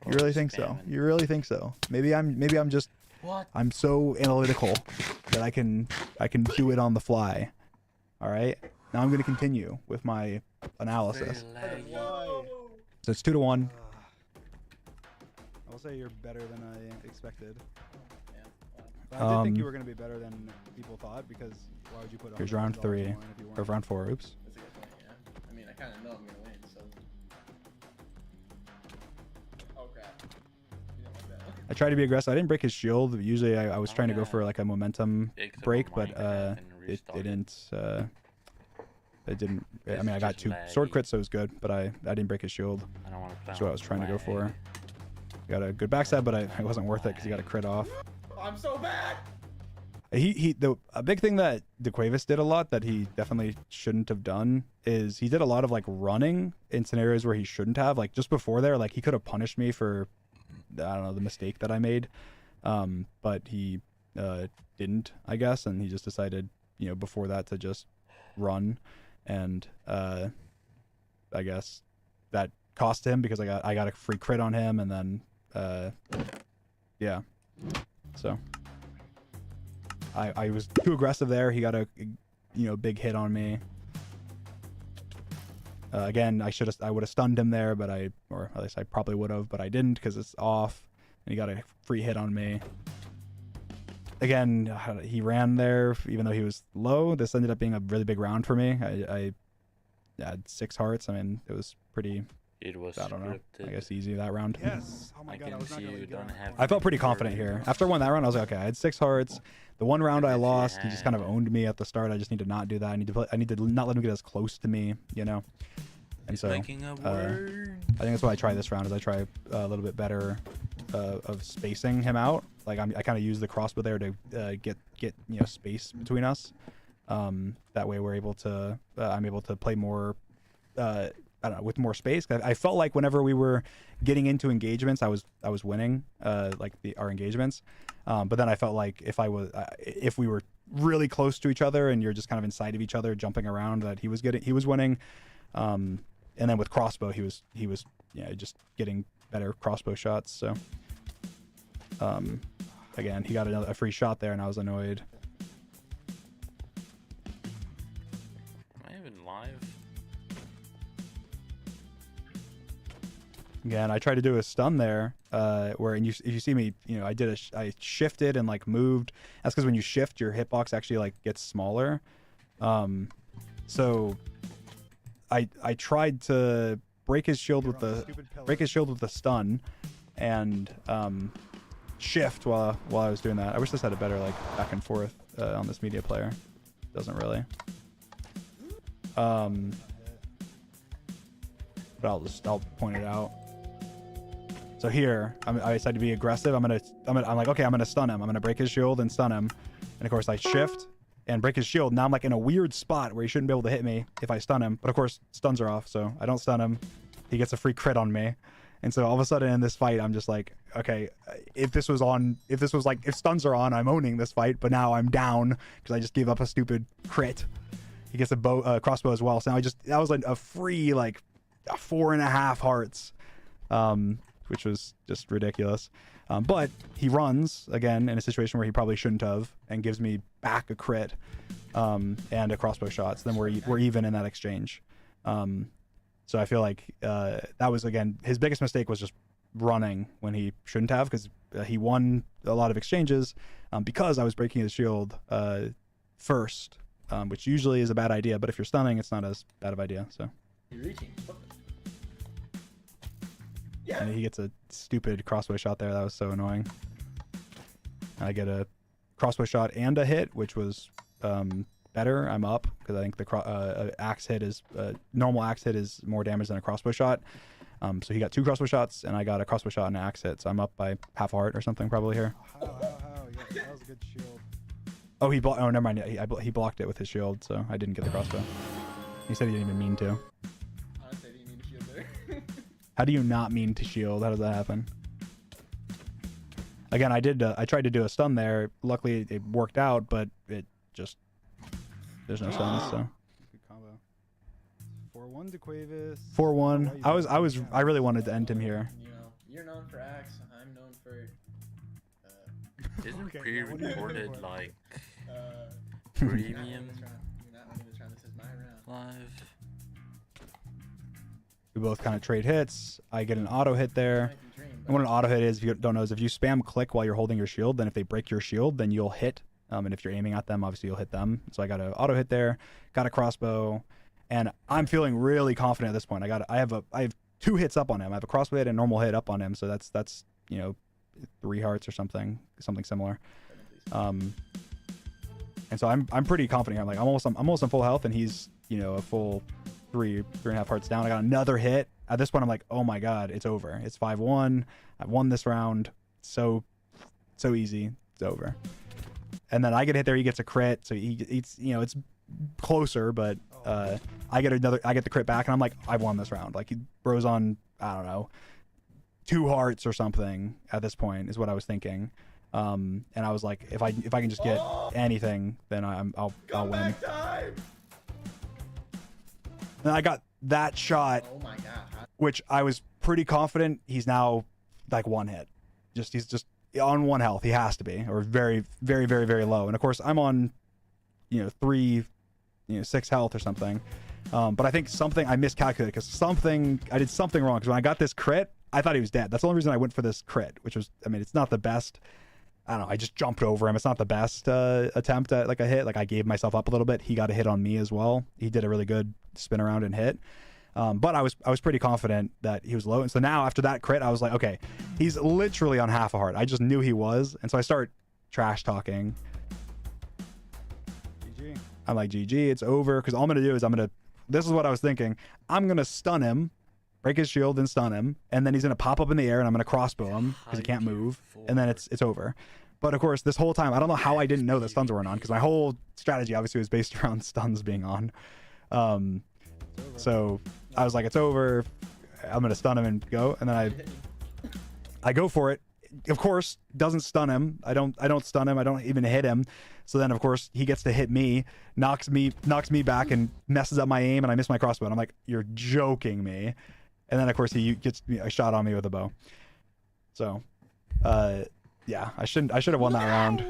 You really think so? You really think so? Maybe I'm just. What? I'm so analytical that I can do it on the fly. All right. Now I'm going to continue with my analysis. Why? So it's 2-1. I will say you're better than I expected. Yeah. But I did think you Um, were going to be better than people thought because why would you put Here's round $100,000 three, on it if you or weren't? round 4. Oops. That's a good point. Yeah. I mean, I kind of know I'm gonna win, so. Oh crap. You don't like that one. I tried to be aggressive. I didn't break his shield. Usually I was Oh, trying to go yeah. for like a momentum Except for break, mine, but I haven't it restarted. didn't. It didn't. I It's mean, I got just 2 sword laggy. crits, so it was good. But I didn't break his shield. I don't want to play. That's what I on was trying to go for. lag. Got a good backstab, but it wasn't worth it because he got a crit off. I'm so bad. A big thing that DeQuavis did a lot that he definitely shouldn't have done is he did a lot of like running in scenarios where he shouldn't have. Like just before there, like he could have punished me for I don't know the mistake that I made, but he didn't, I guess, and he just decided before that to just run, and I guess that cost him because I got a free crit on him, and then yeah, so. I was too aggressive there. He got a big hit on me. Again, I would have stunned him there, but or at least I probably would have, but I didn't because it's off, and he got a free hit on me. Again, he ran there even though he was low. This ended up being a really big round for me. I had 6 hearts. I mean, it was pretty. It was I don't know. scripted. I guess easy that round. Yes. Oh my I god, I can was not see going to you get don't on have I felt pretty confident here. After I won that round, I was like, okay, I had 6 hearts. The one round I If you lost, he just kind of had- owned me at the start. I just need to not do that. I need to not let him get as close to me, And He's so making a word. I think that's what I try this round. Is I try a little bit better of spacing him out. Like I kind of use the crossbow there to get space between us. That way we're able to I'm able to play more. I don't know, with more space. I felt like whenever we were getting into engagements, I was winning, like our engagements. But then I felt like if we were really close to each other and you're just kind of inside of each other, jumping around, that he was winning. And then with crossbow, he was just getting better crossbow shots. So, again, he got a free shot there, and I was annoyed. Am I even live? Again, I tried to do a stun there, where if you see me, I shifted and like moved. That's because when you shift, your hitbox actually like gets smaller. So I tried to break his shield with the stun, and shift while I was doing that. I wish this had a better like back and forth on this media player. Doesn't really. But I'll point it out. So here, I decided to be aggressive. I'm like, okay, I'm gonna stun him. I'm gonna break his shield and stun him. And of course, I shift and break his shield. Now I'm like in a weird spot where he shouldn't be able to hit me if I stun him. But of course, stuns are off, so I don't stun him. He gets a free crit on me. And so all of a sudden in this fight, I'm just like, okay, if stuns are on, I'm owning this fight. But now I'm down because I just gave up a stupid crit. He gets a crossbow as well. So now that was like a free like 4.5 hearts. Which was just ridiculous. But he runs, again, in a situation where he probably shouldn't have, and gives me back a crit and a crossbow shot. So then we're even in that exchange. So I feel like that was, again, his biggest mistake was just running when he shouldn't have, because he won a lot of exchanges because I was breaking his shield first, which usually is a bad idea. But if you're stunning, it's not as bad of an idea. So. You're reaching. And he gets a stupid crossbow shot there. That was so annoying. I get a crossbow shot and a hit, which was better. I'm up because I think the axe hit is normal axe hit is more damage than a crossbow shot. So he got 2 crossbow shots, and I got a crossbow shot and an axe hit. So I'm up by half a heart or something probably here. How? Yeah, that was a good shield. Oh, oh, never mind. He blocked it with his shield, so I didn't get the crossbow. He said he didn't even mean to. Honestly, I didn't need a shield there. How do you not mean to shield? How does that happen? Again, I tried to do a stun there. Luckily, it worked out, but it just there's no stuns. So Good combo. 4-1 to Quavis. 4-1. I really wanted to end him here. You're known for axe. I'm known for. Isn't Okay, yeah, what are you pre-recorded looking for? like You're not premium? winning this round. You're not winning this round. Live. We both kind of trade hits. I get an auto hit there. Might be dream, And what an auto hit is, if you don't know, is if you spam click while you're holding your shield, then if they break your shield, then you'll hit. And if you're aiming at them, obviously you'll hit them. So I got an auto hit there, got a crossbow, and I'm feeling really confident at this point. I have 2 hits up on him. I have a crossbow hit and a normal hit up on him. So that's 3 hearts or something similar. And so I'm pretty confident here. I'm like I'm almost on full health, and he's a full 3.5 hearts down. I got another hit. At this point, I'm like, oh my god, it's over. It's 5-1. I won this round. So easy. It's over. And then I get hit there. He gets a crit. So it's closer, but I get the crit back, and I'm like, I won this round. Like he bros on, I don't know, 2 hearts or something at this point is what I was thinking. And I was like, if I can just get anything, then I'll win. And I got that shot, Oh my god. which I was pretty confident he's now like 1 hit. He's just on 1 health. He has to be, or very, very, very, very low. And of course I'm on 6 health or something. But I think I miscalculated because I did something wrong, because when I got this crit, I thought he was dead. That's the only reason I went for this crit, which was, it's not the best. I don't know. I just jumped over him. It's not the best attempt at like a hit. Like I gave myself up a little bit. He got a hit on me as well. He did a really good spin around and hit. But I was pretty confident that he was low. And so now after that crit, I was like, okay, he's literally on half a heart. I just knew he was. And so I start trash talking. GG. I'm like, GG, it's over. Because all I'm going to do is this is what I was thinking. I'm going to stun him, break his shield and stun him. And then he's going to pop up in the air, and I'm going to crossbow him because he can't move. And then it's over. But of course, this whole time, I don't know how I didn't know that stuns weren't on, because my whole strategy obviously was based around stuns being on. So I was like, it's over. I'm going to stun him and go. And then I go for it. Of course, doesn't stun him. I don't stun him. I don't even hit him. So then, of course, he gets to hit me, knocks me back, and messes up my aim, and I miss my crossbow. And I'm like, you're joking me. And then, of course, he gets a shot on me with a bow. So, yeah, I should have won that round.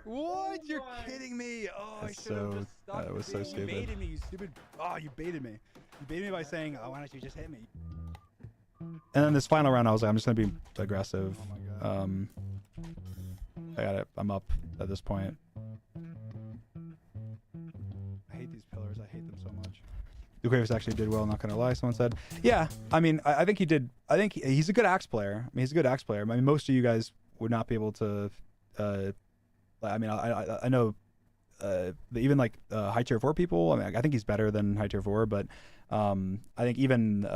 What? You're kidding me. Oh, That's I should have so- just stopped. that was so You stupid. baited me, you stupid. Oh, you baited me. You baited me by saying, oh, why don't you just hit me? And then this final round, I was like, I'm just going to be aggressive. Oh my god. I got it. I'm up at this point. I hate these pillars. I hate them so much. Duquavis actually did well, not gonna lie. Someone said, yeah. I think he did. I think he's a good axe player. He's a good axe player. Most of you guys would not be able to. I know. Even like high tier 4 people. I think he's better than high tier 4, but I think even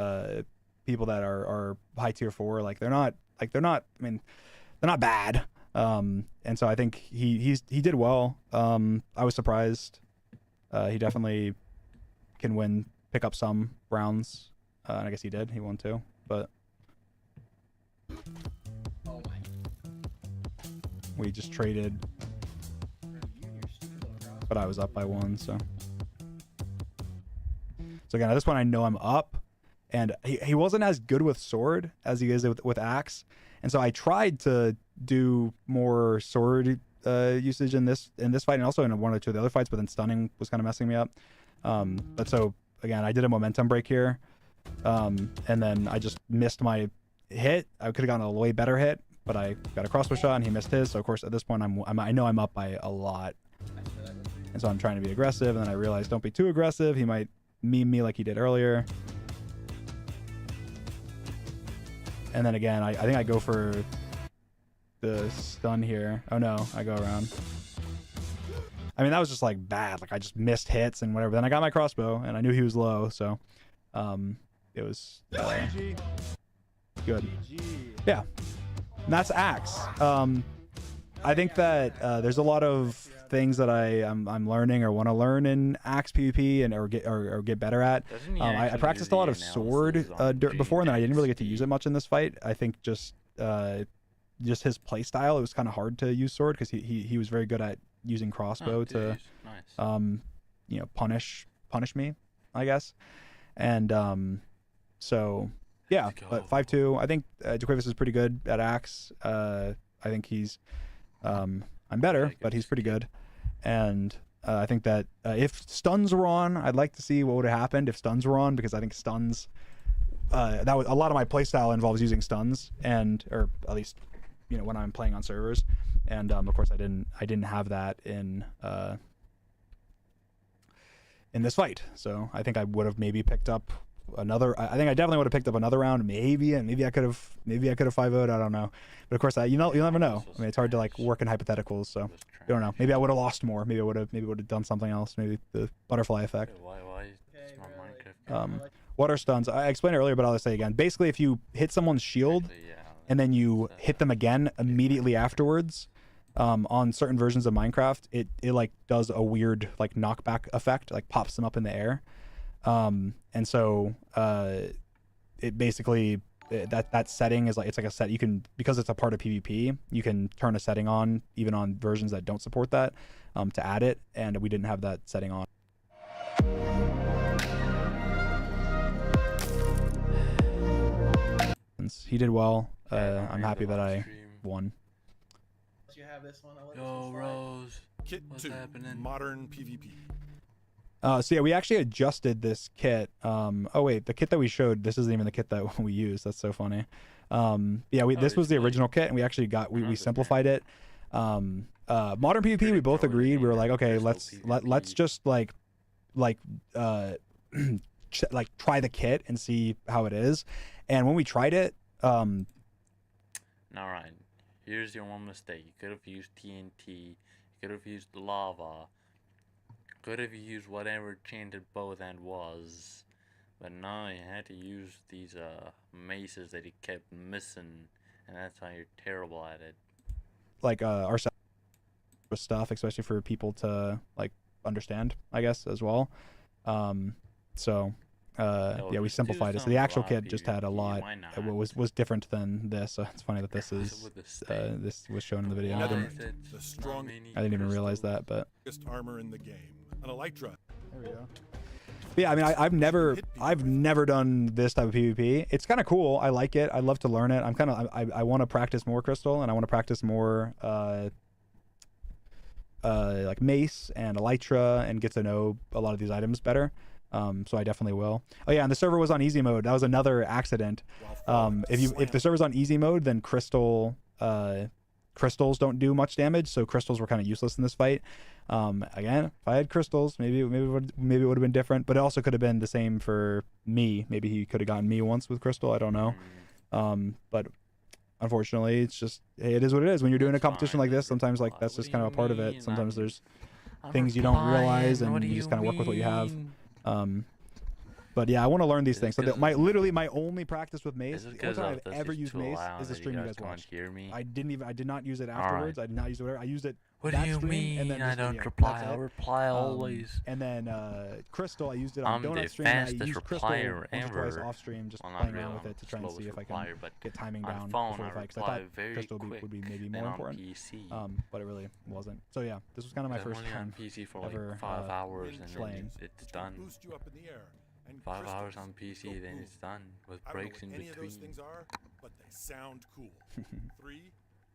people that are high tier 4, they're not bad. And so I think he did well. I was surprised. He definitely can pick up some rounds, and I guess he did. He won 2, but Oh my. we just traded. You're stupid little cross. But I was up by 1, so again, at this point I know I'm up, and he wasn't as good with sword as he is with axe, and so I tried to do more sword usage in this fight, and also in 1 or 2 of the other fights, but then stunning was kind of messing me up. But so again, I did a momentum break here, and then I just missed my hit. I could have gotten a way better hit, but I got a crossbow shot and he missed his. So of course at this point I know I'm up by a lot, and so I'm trying to be aggressive, and then I realized don't be too aggressive. He might meme me like he did earlier. And then again, I think I go for the stun here. Oh no, I go around. That was just bad. I just missed hits and whatever. Then I got my crossbow, and I knew he was low, so it was GG. good. GG. Yeah, and that's axe. I think that there's a lot of things that I'm learning or want to learn in axe PvP and or get better at. Doesn't he I actually practiced do a lot the of sword analysis on before, and then I didn't really get to GG? use it much in this fight. I think just his play style, it was kind of hard to use sword because he was very good at using crossbow Oh, to nice. punish me, I guess. And so yeah, Let's but go. 5-2. I think Duquavis is pretty good at axe. I think he's I'm better, but he's pretty good. And I think that if stuns were on, I'd like to see what would have happened if stuns were on, because I think stuns. That was a lot of my playstyle involves using stuns, or at least, when I'm playing on servers, and of course I didn't have that in this fight. So I think I would have maybe picked up another. I think I definitely would have picked up another round, maybe, and maybe I could have 5-0'd. I don't know, but of course you'll never know. I mean, it's hard to like work in hypotheticals, so I don't know. Maybe I would have lost more. Maybe I would have done something else. Maybe the butterfly effect. Why is Okay, my bro, Minecraft? What are stuns? I explained it earlier, but I'll say again. Basically, if you hit someone's shield Actually, yeah, and then you hit them again immediately afterwards, on certain versions of Minecraft, it like does a weird like knockback effect, like pops them up in the air. And so it basically that setting is like, it's like a set you can, because it's a part of PvP, you can turn a setting on even on versions that don't support that, to add it, and we didn't have that setting on. He did well. I'm happy that I won. You have this one. I'll let this Yo, one slide. Rose. Kit What's 2, happening? modern PvP. So yeah, we actually adjusted this kit. Oh wait, the kit that we showed, this isn't even the kit that we used. That's so funny. Yeah, this was the original kit, and we actually we simplified it. Modern PvP, we both agreed. We were like, okay, let's just like try the kit and see how it is. And when we tried it, All right. Here's your one mistake. You could have used TNT. You could have used lava. Could have used whatever chanted bow that was. But no, you had to use these maces that he kept missing, and that's why you're terrible at it. like our stuff, especially for people to like understand, I guess, as well. So yeah, we just do simplified it. So some the actual raw kit just had a PvP, lot. why It not? was different than this. So it's funny that this is With the steak. this was shown in the video. I Why didn't, is it The not strong- many I didn't even realize crystals? that, but Biggest armor in the game. An Elytra. there we go. But yeah, I mean, I've never done this type of PvP. It's kind of cool. I like it. I love to learn it. I want to practice more Crystal, and I want to practice more like Mace and Elytra, and get to know a lot of these items better. So I definitely will. Oh yeah, and the server was on easy mode. That was another accident. If the server's on easy mode, then crystals don't do much damage, so crystals were kind of useless in this fight. Again, if I had crystals, maybe it would have been different, but it also could have been the same for me. Maybe he could have gotten me once with crystal. I don't know. But unfortunately, it's just, hey, it is what it is. When you're doing a That's competition fine, like this, just sometimes like reply. that's What just do kind you of a part of it. mean? Sometimes there's I'm things you don't realize, replying. What and do you just kind of work with what you have. mean? But yeah, I want to learn these Is it things. So 'cause my only practice with Mace, Is it the only because time of I've this ever is used too Mace loud is the that stream you guys can't watched. hear me? I did not use it Alright. afterwards. I did not use it. I used it What that do you stream, mean? and then I this don't video. reply. That's I'll it. reply always. And then Crystal, I used it on I'm Donut the stream. And I fastest used Crystal replier once or twice ever. off stream, just Well, not playing really, around with I'm it to the try and see slowest if I can replier, but get timing on down phone, before the I fight. Because I reply thought very Crystal quick would be maybe than more on important. PC. But it really wasn't. So yeah, this was kind of my I'm first only time on PC for ever, like 5 hours, and playing. then it's done. Boost you up in the air. And 5 hours crystals on go PC, then boom. it's done with I don't know breaks in what any of those between. things are, but they sound cool. 3,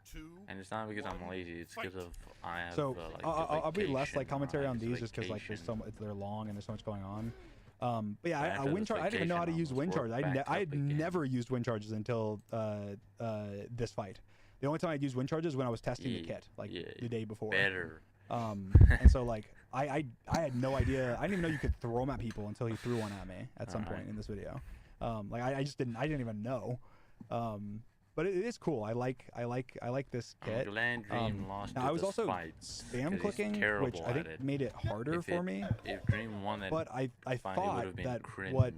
2, And it's not because I'm one, lazy; it's because fight. of I have. So like, I'll be less vacation. like commentary I on have these just because like there's vacation. they're long and there's so much going on. But yeah, After wind this charge. I didn't even know how to vacation, use I'll wind just charge. work back I had up again. never used wind charges until this fight. The only time I'd used wind charges when I was testing the kit, like yeah, the day before. Better. And so like I had no idea. I didn't even know you could throw them at people until he threw one at me at some point in this video. Like I didn't even know. But it is cool. I like this kit. I'm glad Dream lost Now, to I was this also fight, spam 'cause clicking, he's which terrible I think at it. made it harder If for it- me. If Dream won that, But I fight, it thought would've been that cringe. what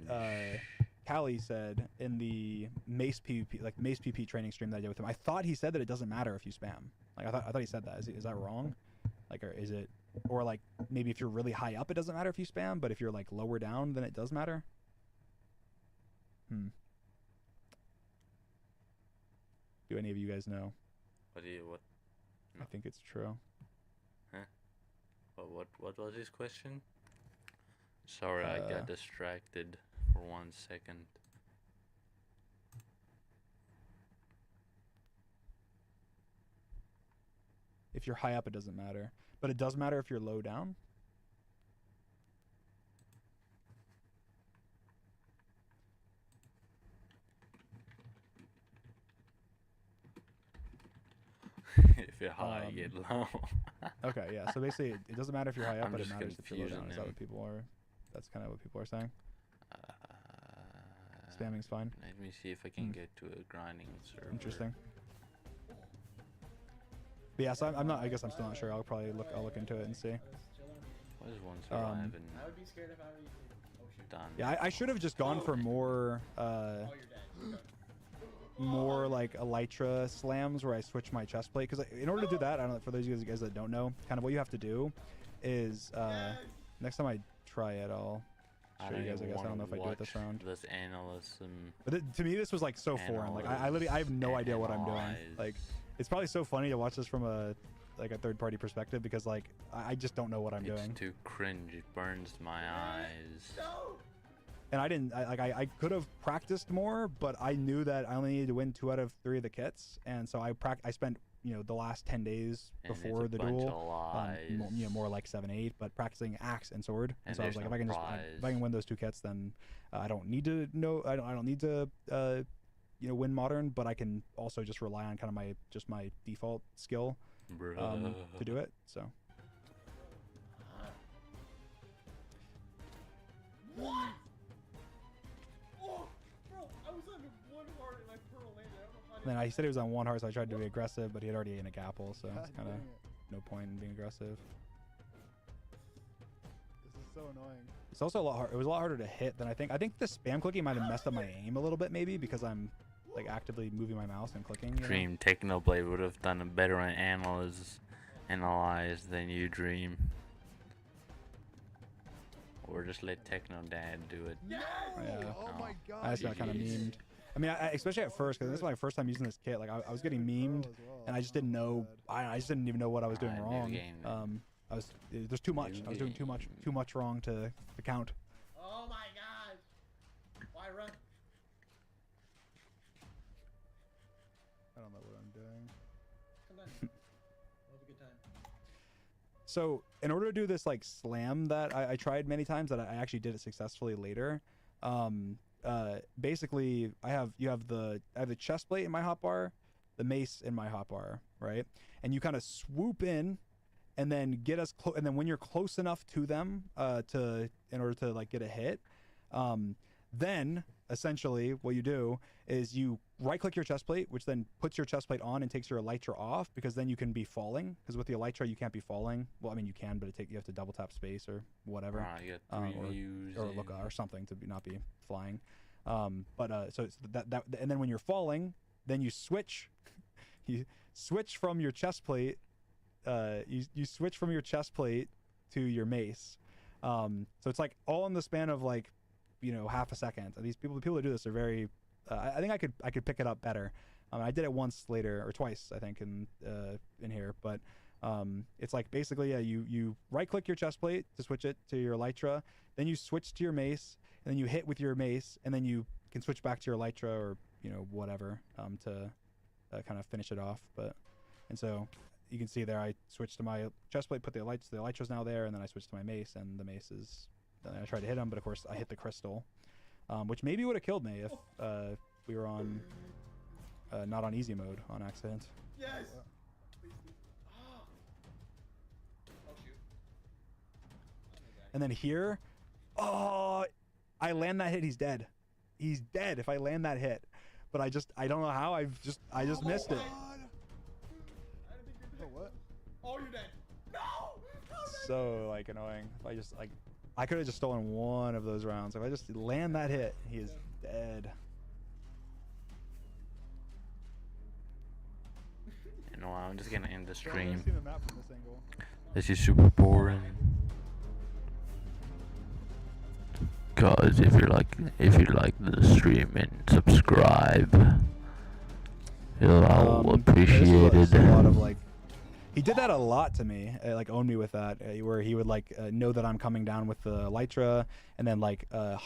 Callie said in the Mace PvP, like Mace PvP training stream that I did with him, I thought he said that it doesn't matter if you spam. Like I thought he said that. Is that wrong? Like, or is it, or like maybe if you're really high up, it doesn't matter if you spam, but if you're like lower down, then it does matter. Do any of you guys know? What? I think it's true. What was his question? Sorry, I got distracted for 1 second. If you're high up, it doesn't matter, but it does matter if you're low down. If you're high, you get low. Okay, yeah. So basically, it doesn't matter if you're high up, I'm but it just matters if you're low down. confusing Is that him. what people are? That's kind of what people are saying. Uh, Spamming's fine. Let me see if I can Hmm. get to a grinding server. Interesting. But yeah, so I'm not. I guess I'm still not sure. I'll probably look. I'll look into it and see. What is one server I haven't I would be scared if I were you. Oh shoot. done? Yeah, I should have just gone for more. Oh, you're dead. You're done. More like elytra slams where I switch my chest plate, because in order to do that, I don't know, for those of you guys that don't know, kind of what you have to do is next time I try it, I'll show you guys. I guess I don't know if I do it this round. This analyst and But to me, this was like so foreign. Like I literally, I have no idea what I'm doing. Like it's probably so funny to watch this from a third-party perspective, because like I just don't know what I'm it's doing. too cringe. It burns my eyes. And I didn't. I could have practiced more, but I knew that I only needed to win 2 out of 3 of the kits, and so I spent the last 10 days And it's before a the bunch duel, of lies. more like 7, 8, but practicing axe and sword. And And so I was there's like, no if I can win those 2 kits, then I don't need to know. I don't need to win modern, but I can also just rely on kind of my default skill to do it. So. What? Oh, bro, I was under 1 heart and my pearl landed. I don't know how to. Then I said he was on 1 heart, so I tried to be aggressive, but he had already eaten a gapple, so God it's kind of dang it. no point in being aggressive. This is so annoying. It's also a lot hard. It was a lot harder to hit than I think. I think the spam clicking might have messed up my aim a little bit, maybe because I'm like actively moving my mouse and clicking. Dream Technoblade would have done a better analyze than you, Dream. Or just let Techno Dad do it. No! Yeah. Oh my god. I just got kind of Jeez. memed. I mean, especially at first, because this is my first time using this kit. Like I was getting memed, and I just didn't know. I just didn't even know what I was doing New wrong. game. There's too much. I was doing too much wrong to count. Oh my gosh. Why run? I don't know what I'm doing. Come on. We'll have a good time. So in order to do this like slam that I tried many times, that I actually did it successfully later. Basically I have the chest plate in my hotbar, the mace in my hotbar, right? And you kind of swoop in, and then get as close, and then when you're close enough to them in order to like get a hit, then essentially what you do is you right click your chest plate, which then puts your chest plate on and takes your elytra off, because then you can be falling, because with the elytra you can't be falling. Well, I mean you can, but you have to double tap space or whatever, You got 3 views. or look or something to not be flying. So it's that and then when you're falling, then you switch you switch from your chest plate you switch from your chest plate to your mace. So it's like all in the span of like half a second. These people that do this are very I think I could pick it up better. I did it once later, or twice I think in here, but it's like basically you right click your chest plate to switch it to your elytra, then you switch to your mace, and then you hit with your mace, and then you can switch back to your elytra or whatever to kind of finish it off. And so you can see there I switched to my chest plate, put the elytra's now there, and then I switched to my mace, and the mace is. Then I tried to hit him, but of course I hit the crystal, which maybe would have killed me if we were on not on easy mode on accident. Yes. Please, please. Oh. Oh shoot. And then here, oh, I land that hit, he's dead. He's dead if I land that hit. But I don't know how. I just missed it. God. Oh, what? Oh, you're dead. No. So like annoying. If I could have just stolen one of those rounds. If I just land that hit, he is dead. You know, I'm just gonna end the I've stream. seen the map from this angle. This is super boring. Guys, if you like the stream and subscribe, I'll appreciate there's it. a lot of like. He did that a lot to me, like own me with that, where he would like know that I'm coming down with the elytra, and then like hop